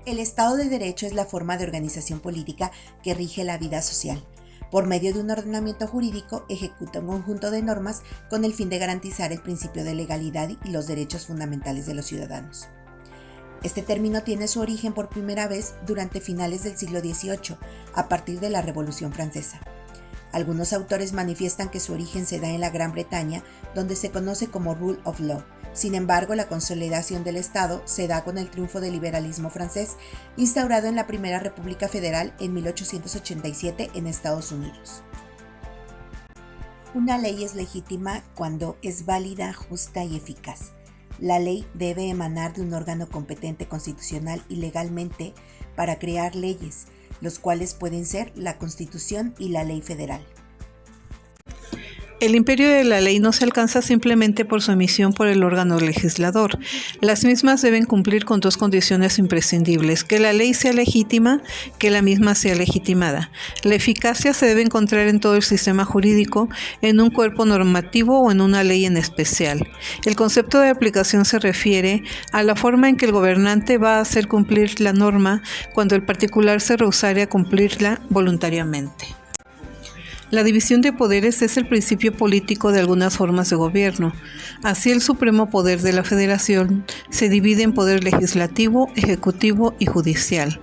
El Estado de Derecho es la forma de organización política que rige la vida social. Por medio de un ordenamiento jurídico, ejecuta un conjunto de normas con el fin de garantizar el principio de legalidad y los derechos fundamentales de los ciudadanos. Este término tiene su origen por primera vez durante finales del siglo XVIII, a partir de la Revolución Francesa. Algunos autores manifiestan que su origen se da en la Gran Bretaña, donde se conoce como Rule of Law. Sin embargo, la consolidación del Estado se da con el triunfo del liberalismo francés, instaurado en la Primera República Federal en 1887 en Estados Unidos. Una ley es legítima cuando es válida, justa y eficaz. La ley debe emanar de un órgano competente constitucional y legalmente para crear leyes, los cuales pueden ser la Constitución y la Ley Federal. El imperio de la ley no se alcanza simplemente por su emisión por el órgano legislador. Las mismas deben cumplir con dos condiciones imprescindibles: que la ley sea legítima, que la misma sea legitimada. La eficacia se debe encontrar en todo el sistema jurídico, en un cuerpo normativo o en una ley en especial. El concepto de aplicación se refiere a la forma en que el gobernante va a hacer cumplir la norma cuando el particular se rehusare a cumplirla voluntariamente. La división de poderes es el principio político de algunas formas de gobierno. Así, el supremo poder de la Federación se divide en poder legislativo, ejecutivo y judicial.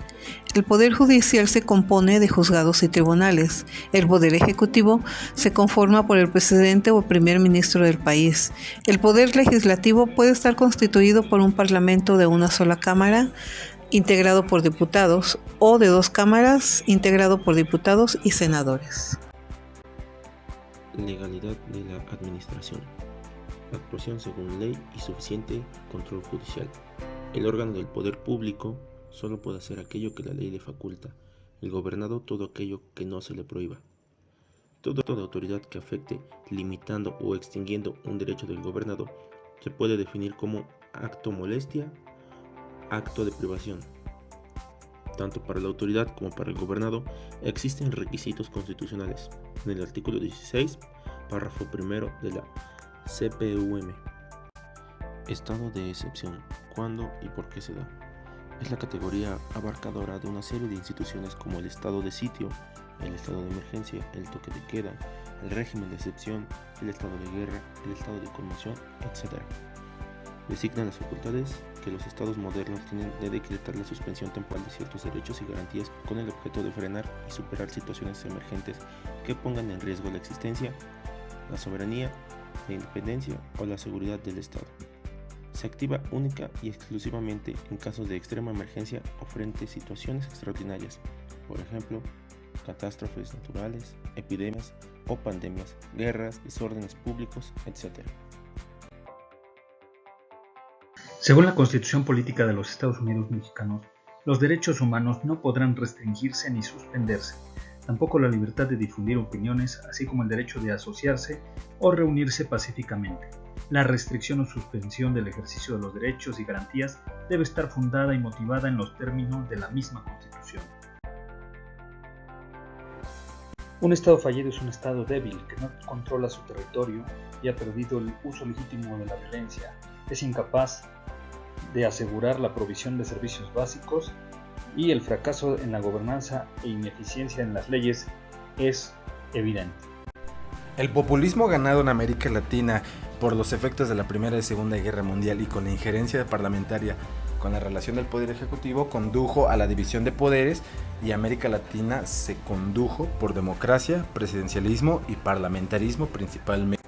El poder judicial se compone de juzgados y tribunales. El poder ejecutivo se conforma por el presidente o primer ministro del país. El poder legislativo puede estar constituido por un parlamento de una sola cámara, integrado por diputados, o de dos cámaras, integrado por diputados y senadores. Legalidad de la administración. Actuación según ley y suficiente control judicial. El órgano del poder público solo puede hacer aquello que la ley le faculta. El gobernado todo aquello que no se le prohíba. Toda autoridad que afecte, limitando o extinguiendo un derecho del gobernado se puede definir como acto molestia, acto de privación. Tanto para la autoridad como para el gobernado existen requisitos constitucionales. En el artículo 16, párrafo primero de la CPUM. Estado de excepción. ¿Cuándo y por qué se da? Es la categoría abarcadora de una serie de instituciones como el estado de sitio, el estado de emergencia, el toque de queda, el régimen de excepción, el estado de guerra, el estado de conmoción, etc. Designan las facultades que los estados modernos tienen de decretar la suspensión temporal de ciertos derechos y garantías con el objeto de frenar y superar situaciones emergentes que pongan en riesgo la existencia, la soberanía, la independencia o la seguridad del Estado. Se activa única y exclusivamente en casos de extrema emergencia o frente a situaciones extraordinarias, por ejemplo, catástrofes naturales, epidemias o pandemias, guerras, desórdenes públicos, etc. Según la Constitución Política de los Estados Unidos Mexicanos, los derechos humanos no podrán restringirse ni suspenderse, tampoco la libertad de difundir opiniones, así como el derecho de asociarse o reunirse pacíficamente. La restricción o suspensión del ejercicio de los derechos y garantías debe estar fundada y motivada en los términos de la misma Constitución. Un Estado fallido es un Estado débil que no controla su territorio y ha perdido el uso legítimo de la violencia, es incapaz de asegurar la provisión de servicios básicos y el fracaso en la gobernanza e ineficiencia en las leyes es evidente. El populismo ganado en América Latina por los efectos de la Primera y Segunda Guerra Mundial y con la injerencia parlamentaria con la relación del poder ejecutivo condujo a la división de poderes, y América Latina se condujo por democracia, presidencialismo y parlamentarismo principalmente.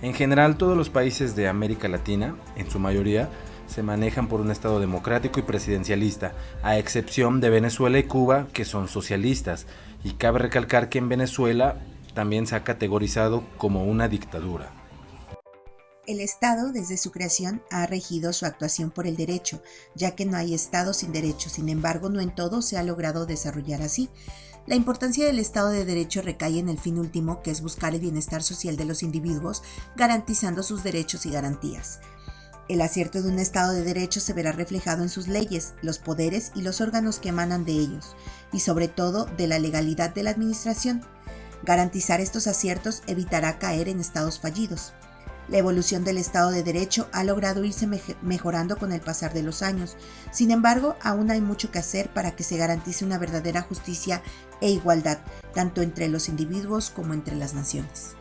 En general, todos los países de América Latina, en su mayoría, se manejan por un estado democrático y presidencialista, a excepción de Venezuela y Cuba, que son socialistas, y cabe recalcar que en Venezuela también se ha categorizado como una dictadura. El Estado, desde su creación, ha regido su actuación por el derecho, ya que no hay Estado sin derecho. Sin embargo, no en todo se ha logrado desarrollar así. La importancia del Estado de Derecho recae en el fin último, que es buscar el bienestar social de los individuos, garantizando sus derechos y garantías. El acierto de un Estado de Derecho se verá reflejado en sus leyes, los poderes y los órganos que emanan de ellos, y sobre todo de la legalidad de la administración. Garantizar estos aciertos evitará caer en estados fallidos. La evolución del Estado de Derecho ha logrado irse mejorando con el pasar de los años. Sin embargo, aún hay mucho que hacer para que se garantice una verdadera justicia e igualdad, tanto entre los individuos como entre las naciones.